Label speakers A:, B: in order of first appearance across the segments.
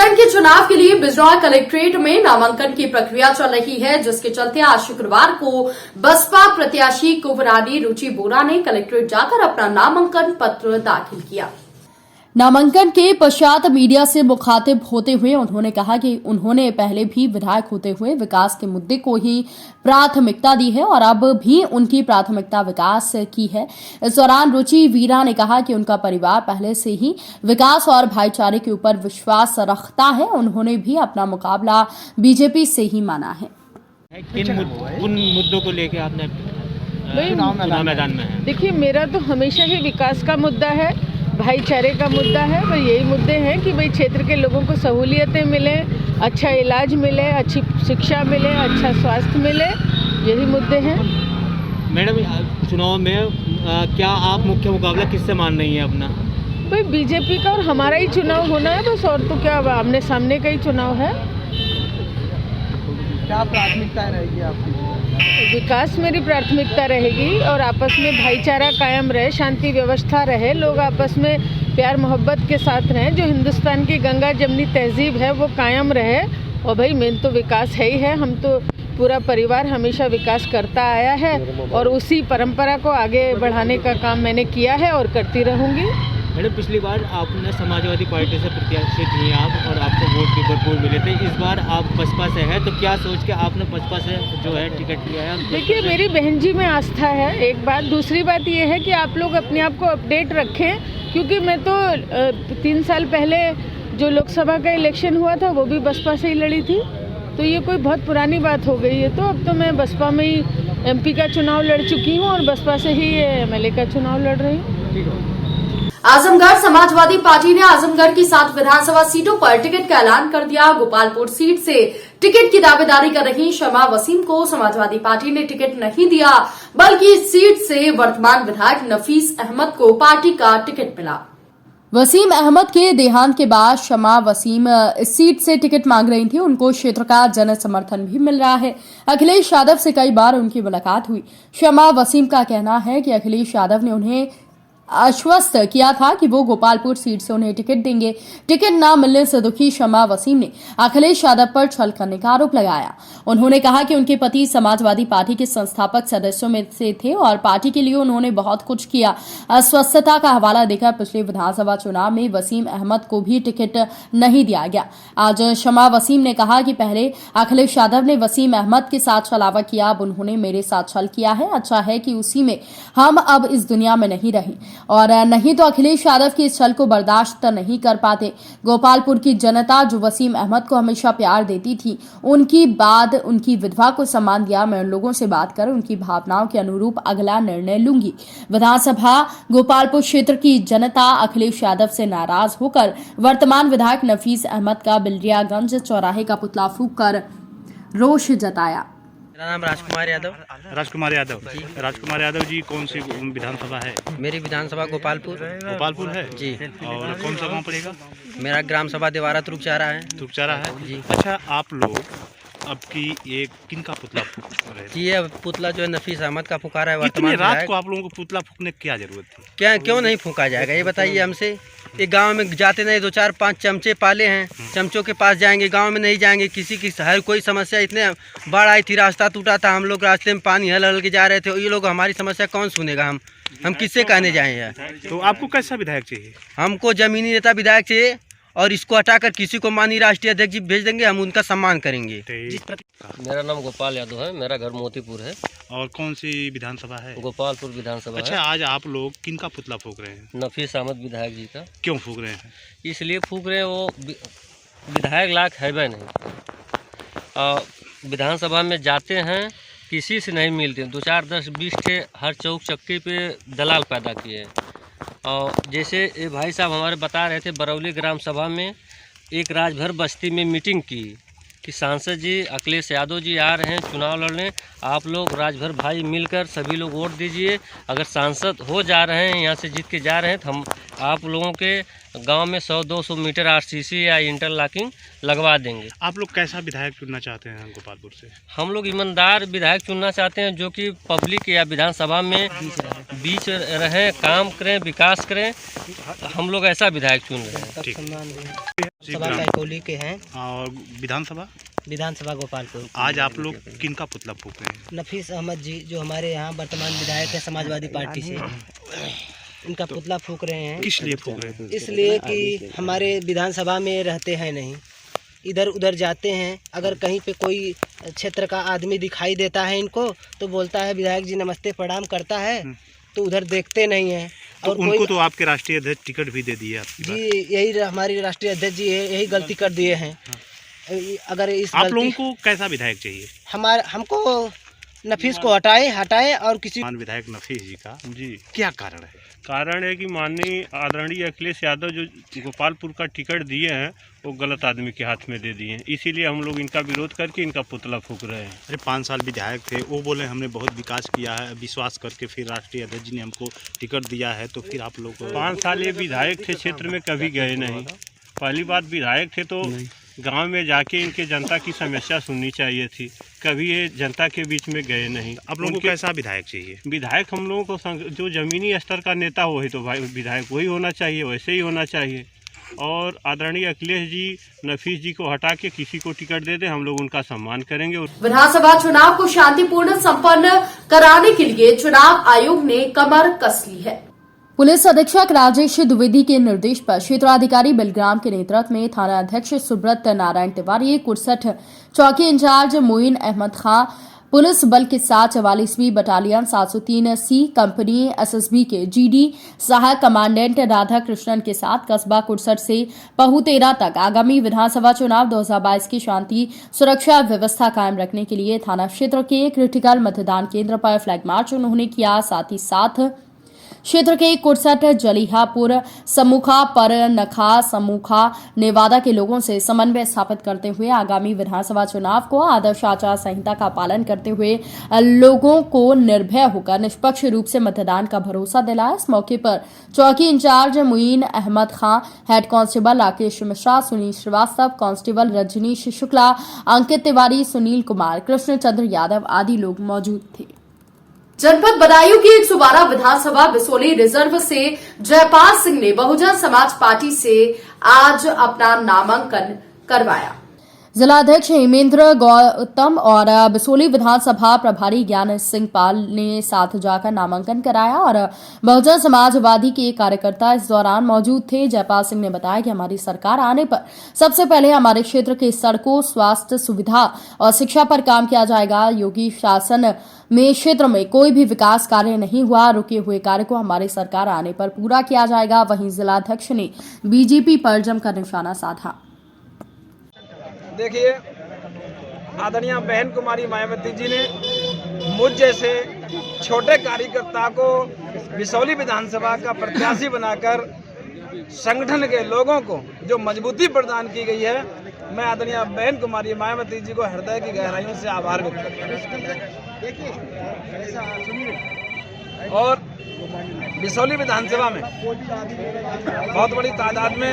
A: नामांकन के चुनाव के लिए बिजनौर कलेक्ट्रेट में नामांकन की प्रक्रिया चल रही है, जिसके चलते आज शुक्रवार को बसपा प्रत्याशी कुंवरानी रुचि बोरा ने कलेक्ट्रेट जाकर अपना नामांकन पत्र दाखिल किया। नामांकन के पश्चात मीडिया से मुखातिब होते हुए उन्होंने कहा कि उन्होंने पहले भी विधायक होते हुए विकास के मुद्दे को ही प्राथमिकता दी है और अब भी उनकी प्राथमिकता विकास की है। इस दौरान रुचि वीरा ने कहा कि उनका परिवार पहले से ही विकास और भाईचारे के ऊपर विश्वास रखता है। उन्होंने भी अपना मुकाबला बीजेपी से ही माना है।
B: उन मुद्दों को लेकर आपने चुनाव मैदान में है?
C: देखिए, मेरा तो हमेशा ही विकास का मुद्दा है, भाईचारे का मुद्दा है। भाई यही मुद्दे हैं कि भाई क्षेत्र के लोगों को सहूलियतें मिले, अच्छा इलाज मिले, अच्छी शिक्षा मिले, अच्छा स्वास्थ्य मिले, यही मुद्दे हैं।
B: मैडम, चुनाव में क्या आप मुख्य मुकाबला किससे मान रही हैं अपना?
C: भाई बीजेपी का और हमारा ही चुनाव होना है बस, और तो क्या आमने सामने का ही चुनाव है।
D: क्या प्राथमिकता रहेगी आपकी?
C: विकास मेरी प्राथमिकता रहेगी और आपस में भाईचारा कायम रहे, शांति व्यवस्था रहे, लोग आपस में प्यार मोहब्बत के साथ रहें, जो हिंदुस्तान की गंगा जमनी तहजीब है वो कायम रहे। और भाई मेन तो विकास है ही है। हम तो पूरा परिवार हमेशा विकास करता आया है और उसी परंपरा को आगे बढ़ाने का काम मैंने किया है और करती रहूँगी।
B: मैडम, पिछली बार आपने समाजवादी पार्टी से प्रत्याशी थी आप और आपको वोट भी भरपूर मिले थे। इस बार आप बसपा से हैं, तो क्या सोच के आपने बसपा से जो है टिकट लिया है?
C: देखिए, मेरी बहन जी में आस्था है, एक बात। दूसरी बात ये है कि आप लोग अपने आप को अपडेट रखें, क्योंकि मैं तो 3 साल पहले जो लोकसभा का इलेक्शन हुआ था वो भी बसपा से ही लड़ी थी, तो ये कोई बहुत पुरानी बात हो गई है। तो अब तो मैं बसपा में ही MP का चुनाव लड़ चुकी हूँ और बसपा से ही MLA का चुनाव लड़ रही हूँ।
A: आजमगढ़ समाजवादी पार्टी ने आजमगढ़ की 7 विधानसभा सीटों पर टिकट का ऐलान कर दिया। गोपालपुर सीट से टिकट की दावेदारी कर रही शमा वसीम को समाजवादी पार्टी ने टिकट नहीं दिया, बल्कि इस सीट से वर्तमान विधायक नफीस अहमद को पार्टी का टिकट मिला। वसीम अहमद के देहांत के बाद शमा वसीम इस सीट से टिकट मांग रही थी। उनको क्षेत्र का जन समर्थन भी मिल रहा है। अखिलेश यादव से कई बार उनकी मुलाकात हुई। शमा वसीम का कहना है कि अखिलेश यादव ने उन्हें आश्वस्त किया था कि वो गोपालपुर सीट से उन्हें टिकट देंगे। टिकट न मिलने से दुखी शमा वसीम ने अखिलेश यादव पर छल करने का आरोप लगाया। उन्होंने कहा कि उनके पति समाजवादी पार्टी के संस्थापक सदस्यों में से थे और पार्टी के लिए उन्होंने बहुत कुछ किया। अस्वस्थता का हवाला देकर पिछले विधानसभा चुनाव में वसीम अहमद को भी टिकट नहीं दिया गया। आज शमा वसीम ने कहा कि पहले अखिलेश यादव ने वसीम अहमद के साथ छलावा किया, अब उन्होंने मेरे साथ छल किया है। अच्छा है कि उसी में हम अब इस दुनिया में नहीं रहे, और नहीं तो अखिलेश यादव की इस छल को बर्दाश्त नहीं कर पाते। गोपालपुर की जनता जो वसीम अहमद को हमेशा प्यार देती थी, उनकी बाद उनकी विधवा को सम्मान दिया। मैं उन लोगों से बात कर उनकी भावनाओं के अनुरूप अगला निर्णय लूंगी। विधानसभा गोपालपुर क्षेत्र की जनता अखिलेश यादव से नाराज होकर वर्तमान विधायक नफीस अहमद का बिलरियागंज चौराहे का पुतला फूंक कर रोष जताया।
E: मेरा नाम राजकुमार यादव।
F: राजकुमार यादव जी, कौन सी विधानसभा है?
E: मेरी विधानसभा गोपालपुर
F: है जी। और कौन सा गांव पड़ेगा?
E: मेरा ग्राम सभा देवारा तुरुकचारा है
F: जी। अच्छा, आप लोग अब की एक किन का पुतला फूंक रहे थे?
E: ये पुतला जो है नफीस अहमद का फूंका रहा है।
F: इतनी रात को आप लोगों को पुतला फूंकने की क्या जरूरत थी?
E: क्यों नहीं फूंका जाएगा, ये बताइए हमसे। ये गांव में जाते नहीं, 2 4 5 चमचे पाले हैं, चमचों के पास जाएंगे, गांव में नहीं जाएंगे। किसी की हर कोई समस्या, इतने बाढ़ आई थी, रास्ता टूटा था, हम लोग रास्ते में पानी हल के जा रहे थे। ये लोग हमारी समस्या कौन सुनेगा? हम किससे कहने जाएं यार?
F: तो आपको कैसा विधायक चाहिए?
E: हमको जमीनी नेता विधायक चाहिए, और इसको हटाकर किसी को माननीय राष्ट्रीय अध्यक्ष जी भेज देंगे, हम उनका सम्मान करेंगे।
G: मेरा नाम गोपाल यादव है, मेरा घर मोतीपुर है।
F: और कौन सी विधानसभा है?
G: गोपालपुर विधानसभा।
F: अच्छा, आज आप लोग किन का पुतला फूंक रहे हैं?
G: नफीस अहमद विधायक जी का।
F: क्यों फूंक रहे हैं?
G: इसलिए फूंक रहे हैं, वो विधायक लायक है भी नहीं। विधानसभा में जाते हैं, किसी से नहीं मिलते। 2 4 10 20 ठे हर चौक चक्की पे दलाल पैदा किए हैं। और जैसे ये भाई साहब हमारे बता रहे थे, बरौली ग्राम सभा में एक राजभर बस्ती में मीटिंग की कि सांसद जी अखिलेश यादव जी आ रहे हैं चुनाव लड़ने, आप लोग राजभर भाई मिलकर सभी लोग वोट दीजिए। अगर सांसद हो जा रहे हैं, यहाँ से जीत के जा रहे हैं, तो हम आप लोगों के गांव में 100-200 मीटर RCC या इंटरलॉकिंग लगवा देंगे।
F: आप लोग कैसा विधायक चुनना चाहते हैं गोपालपुर से?
G: हम लोग ईमानदार विधायक चुनना चाहते हैं, जो कि पब्लिक या विधानसभा में बीच रहें, काम करें, विकास करें। हम लोग ऐसा विधायक चुन रहे हैं।
H: सभा कैकोली के हैं
F: और विधानसभा
H: विधानसभा गोपालपुर।
F: आज आप लोग किनका पुतला फूक रहे हैं?
H: नफीस अहमद जी जो हमारे यहाँ वर्तमान विधायक है समाजवादी पार्टी से, इनका पुतला फूक रहे हैं।
F: किस लिए फूक रहे हैं?
H: इसलिए कि हमारे विधानसभा में रहते हैं नहीं, इधर उधर जाते हैं। अगर कहीं पे कोई क्षेत्र का आदमी दिखाई देता है इनको तो बोलता है विधायक जी नमस्ते प्रणाम करता है, तो उधर देखते नहीं हैं।
F: तो
H: और
F: उनको तो आपके राष्ट्रीय अध्यक्ष टिकट भी दे दिए आपकी बात।
H: जी यही हमारी राष्ट्रीय अध्यक्ष जी यही गलती कर दिए हैं। अगर इस
F: आप लोगों को कैसा विधायक चाहिए?
H: हमको नफीस को हटाए और किसी
F: विधायक नफीस जी का
I: जी
F: क्या कारण है?
I: कारण है कि माननीय आदरणीय अखिलेश यादव जो गोपालपुर का टिकट दिए हैं वो गलत आदमी के हाथ में दे दिए हैं, इसीलिए हम लोग इनका विरोध करके इनका पुतला फूक रहे हैं।
F: अरे 5 साल विधायक थे, वो बोले हमने बहुत विकास किया है, विश्वास करके फिर राष्ट्रीय अध्यक्ष जी ने हमको टिकट दिया है, तो फिर आप लोग
I: 5 साल ये विधायक थे, क्षेत्र में कभी गए नहीं। पहली बात विधायक थे तो गांव में जाके इनके जनता की समस्या सुननी चाहिए थी, कभी ये जनता के बीच में गए नहीं।
F: आप लोगों को कैसा विधायक चाहिए?
I: विधायक हम लोगों को जो ज़मीनी स्तर का नेता वही तो भाई विधायक वही होना चाहिए, वैसे ही होना चाहिए। और आदरणीय अखिलेश जी नफीस जी को हटा के किसी को टिकट दे दे, हम लोग उनका सम्मान करेंगे।
A: विधानसभा चुनाव को शांतिपूर्ण संपन्न कराने के लिए चुनाव आयोग ने कमर कस ली है। पुलिस अधीक्षक राजेश द्विवेदी के निर्देश पर क्षेत्राधिकारी बिलग्राम के नेतृत्व में थाना अध्यक्ष सुब्रत नारायण तिवारी, 61 चौकी इंचार्ज मोइन अहमद खां पुलिस बल के साथ 44वीं बटालियन 703C कंपनी एसएसबी के जीडी सहायक कमांडेंट राधा कृष्णन के साथ कस्बा 61 से पहुतेरा तक आगामी विधानसभा चुनाव 2022 की शांति सुरक्षा व्यवस्था कायम रखने के लिए थाना क्षेत्र के क्रिटिकल मतदान केंद्र पर फ्लैग मार्च उन्होंने किया। साथ ही साथ क्षेत्र के 61 जलिहापुर समूखा पर नखा समूखा नेवादा के लोगों से समन्वय स्थापित करते हुए आगामी विधानसभा चुनाव को आदर्श आचार संहिता का पालन करते हुए लोगों को निर्भय होकर निष्पक्ष रूप से मतदान का भरोसा दिलाया। इस मौके पर चौकी incharge Moin Ahmed Khan, head constable Rakesh Mishra, Sunil Srivastava, constable Rajneesh Shukla, Ankit Tiwari, Sunil Kumar, Krishna Chandra Yadav आदि लोग मौजूद थे। जनपद बदायूं की 112 विधानसभा बिसोली रिजर्व से जयपाल सिंह ने बहुजन समाज पार्टी से आज अपना नामांकन करवाया। जिलाध्यक्ष हेमेंद्र गौतम और बिसोली विधानसभा प्रभारी ज्ञान सिंह पाल ने साथ जाकर नामांकन कराया और बहुजन समाजवादी के कार्यकर्ता इस दौरान मौजूद थे। जयपाल सिंह ने बताया कि हमारी सरकार आने पर सबसे पहले हमारे क्षेत्र के सड़कों, स्वास्थ्य सुविधा और शिक्षा पर काम किया जाएगा। योगी शासन में क्षेत्र में कोई भी विकास कार्य नहीं हुआ, रुके हुए कार्य को हमारी सरकार आने पर पूरा किया जाएगा। वहीं जिलाध्यक्ष ने बीजेपी पर जमकर निशाना साधा।
D: देखिए, आदरणीय बहन कुमारी मायावती जी ने मुझ जैसे छोटे कार्यकर्ता को बिसौली विधानसभा का प्रत्याशी बनाकर संगठन के लोगों को जो मजबूती प्रदान की गई है, मैं आदरणीय बहन कुमारी मायावती जी को हृदय की गहराइयों से आभार व्यक्त करता हूं। और बिसौली विधानसभा में बहुत बड़ी तादाद में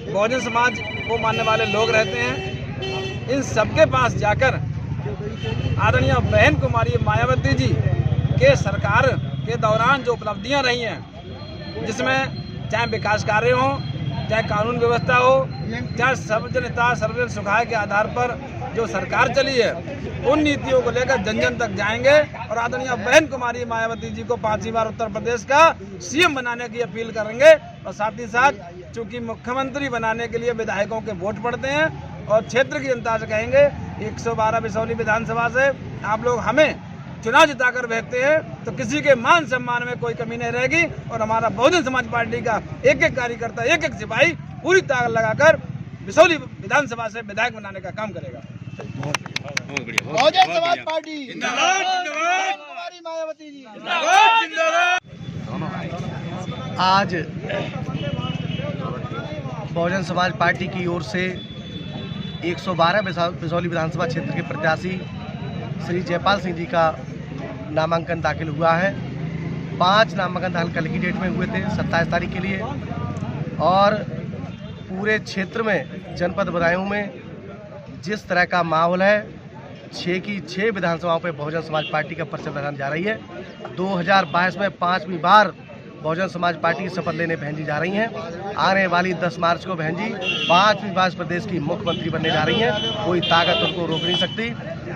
D: बहुजन समाज को मानने वाले लोग रहते हैं। इन सबके पास जाकर आदरणीय बहन कुमारी मायावती जी के सरकार के दौरान जो उपलब्धियां रही हैं, जिसमें चाहे विकास कार्य हो, चाहे कानून व्यवस्था हो, चाहे सर्वजन हिताय सर्वजन सुखाय के आधार पर जो सरकार चली है, उन नीतियों को लेकर जन जन तक जाएंगे और आदरणीय बहन कुमारी मायावती जी को 5वीं बार उत्तर प्रदेश का सीएम बनाने की अपील करेंगे। और साथ ही साथ चूंकि मुख्यमंत्री बनाने के लिए विधायकों के वोट पड़ते हैं और क्षेत्र की जनता से कहेंगे 112 बिसौली विधानसभा से आप लोग हमें चुनाव जिताकर भेजते हैं तो किसी के मान सम्मान में कोई कमी नहीं रहेगी और हमारा बहुजन समाज पार्टी का एक एक कार्यकर्ता, एक एक सिपाही पूरी ताकत लगाकर बिसौली विधानसभा से विधायक बनाने का काम करेगा। बहुजन समाज पार्टी जिंदाबाद, जिंदाबाद, कुमारी मायावती जी जिंदाबाद, जिंदाबाद।
E: आज बहुजन समाज पार्टी की ओर से 112 बिसौली विधानसभा क्षेत्र के प्रत्याशी श्री जयपाल सिंह जी का नामांकन दाखिल हुआ है। 5 नामांकन दाखिल कल की डेट में हुए थे 27 तारीख के लिए और पूरे क्षेत्र में जनपद बदायूं में जिस तरह का माहौल है, 6 की 6 विधानसभाओं पर बहुजन समाज पार्टी का परचम लहराने जा रही है। 2022 में 5वीं बार
J: बहुजन समाज पार्टी की शपथ लेने बहन जी जा रही हैं। आने वाली 10 मार्च को बहन जी 5 प्रदेश की मुख्यमंत्री बनने जा रही हैं। कोई ताकत उनको रोक नहीं सकती।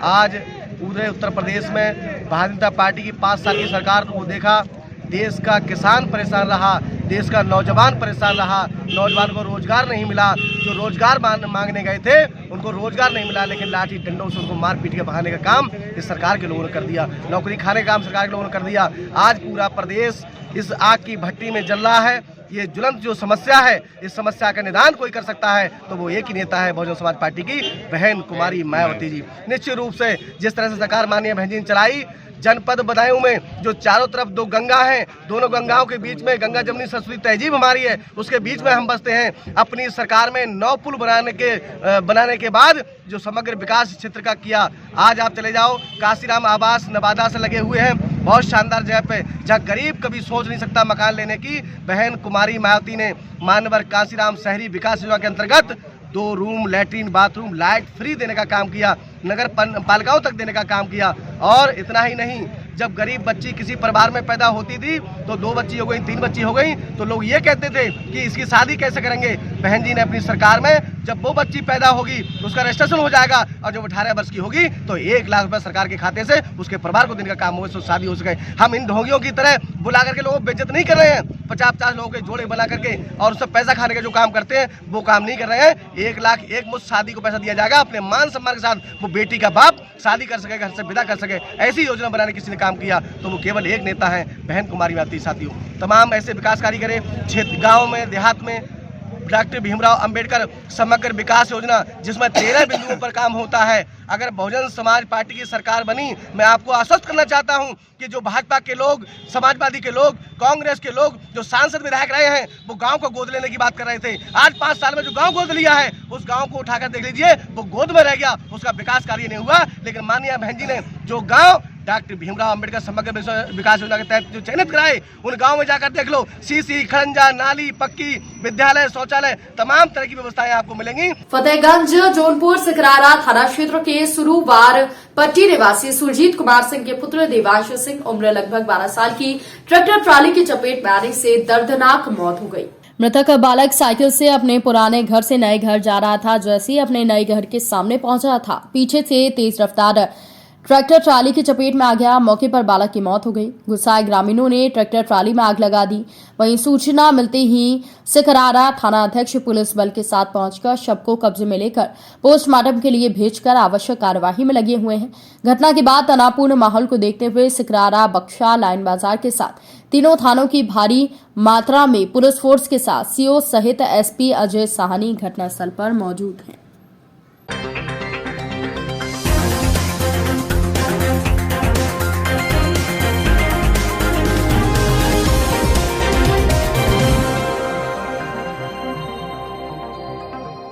J: आज पूरे उत्तर प्रदेश में भारतीय जनता पार्टी की 5 साल की सरकार को देखा, देश का किसान परेशान रहा, देश का नौजवान परेशान रहा, नौजवान को रोजगार नहीं मिला। जो रोजगार मांगने गए थे उनको रोजगार नहीं मिला, लेकिन लाठी डंडों से उनको मार पीट के भगाने का काम इस सरकार के लोगों ने कर दिया। नौकरी खाने का काम सरकार के लोगों ने कर दिया। आज पूरा प्रदेश इस आग की भट्टी में जल रहा है। ये ज्वलंत जो समस्या है, इस समस्या का निदान कोई कर सकता है तो वो एक ही नेता है, बहुजन समाज पार्टी की बहन कुमारी मायावती जी। निश्चित रूप से जिस तरह से सरकार माननीय बहन जी ने चलाई, जनपद बदायूं में जो चारों तरफ 2 गंगा हैं, दोनों गंगाओं के बीच में गंगा जमुनी सरस्वती तहजीब हमारी है, उसके बीच में हम बसते हैं। अपनी सरकार में 9 पुल बनाने के बाद जो समग्र विकास क्षेत्र का किया, आज आप चले जाओ काशीराम आवास नवादा से लगे हुए हैं, बहुत शानदार जगह पे, जहाँ गरीब कभी सोच नहीं सकता मकान लेने की। बहन कुमारी मायावती ने मानवर काशीराम शहरी विकास योजना के अंतर्गत 2 room, latrine, bathroom, light free देने का काम किया, नगर पालिकाओं तक देने का काम किया। और इतना ही नहीं, जब गरीब बच्ची किसी परिवार में पैदा होती थी तो 2 बच्ची हो गई, 3 बच्ची हो गई, तो लोग ये कहते थे कि इसकी शादी कैसे करेंगे। बहन जी ने अपनी सरकार में जब वो बच्ची पैदा होगी उसका रजिस्ट्रेशन हो जाएगा और जब 18 वर्ष की होगी तो 1 लाख रुपए सरकार के खाते से उसके परिवार को देने का काम हो, तो शादी हो सके। हम इन ढोंगियों की तरह बुला करके लोगों को बेइज्जत नहीं कर रहे हैं। 50-50 लोगों के जोड़े बना करके और उससे पैसा खाने का जो काम करते हैं वो काम नहीं कर रहे हैं। 1 लाख एक मुश्त शादी को पैसा दिया जाएगा, अपने मान सम्मान के साथ वो बेटी का बाप शादी कर सके, घर से विदा कर सके। ऐसी योजना बनाने किसी ने काम किया तो वो केवल एक नेता है, बहन कुमारी मायावती। साथियों, तमाम ऐसे विकास कार्य करे क्षेत्र, गाँव में, देहात में। डॉक्टर भीमराव अंबेडकर समग्र विकास योजना, जिसमें 13 बिंदुओं पर काम होता है। अगर बहुजन समाज पार्टी की सरकार बनी, मैं आपको आश्वस्त करना चाहता हूं कि जो भाजपा के लोग, समाजवादी के लोग, कांग्रेस के लोग जो सांसद विधायक रहे हैं वो गांव को गोद लेने की बात कर रहे थे। आज 5 साल में जो गांव गोद लिया है उस गांव को उठाकर देख लीजिए, वो गोद में रह गया, उसका विकास कार्य नहीं हुआ। लेकिन माननीय बहन जी ने जो गाँव डॉक्टर भीमराव अंबेडकर समग्र विकास योजना के तहत जो चयनित कराए, उन गाँव में जाकर देख लो, सीसी, खड़ंजा, नाली, पक्की, विद्यालय, शौचालय, तमाम तरह की व्यवस्थाएं आपको मिलेंगी।
A: फतेहगंज जौनपुर सिकरारा थाना क्षेत्र के सुरूवार पट्टी निवासी सुरजीत कुमार सिंह के पुत्र देवांश सिंह उम्र लगभग 12 साल की ट्रैक्टर ट्राली की चपेट में आने से दर्दनाक मौत हो गई। मृतक बालक साइकिल से अपने पुराने घर से नए घर जा रहा था। जैसे ही अपने नए घर के सामने पहुंचा था, पीछे से तेज रफ्तार ट्रैक्टर ट्राली की चपेट में आ गया। मौके पर बालक की मौत हो गई। गुस्साए ग्रामीणों ने ट्रैक्टर ट्राली में आग लगा दी। वहीं सूचना मिलते ही सिकरारा थाना अध्यक्ष पुलिस बल के साथ पहुंचकर शव को कब्जे में लेकर पोस्टमार्टम के लिए भेजकर आवश्यक कार्यवाही में लगे हुए हैं। घटना के बाद तनावपूर्ण माहौल को देखते हुए सिकरारा, बख्शा, लाइन बाजार के साथ तीनों थानों की भारी मात्रा में पुलिस फोर्स के साथ सीओ सहित एसपी अजय साहनी घटनास्थल पर मौजूद हैं।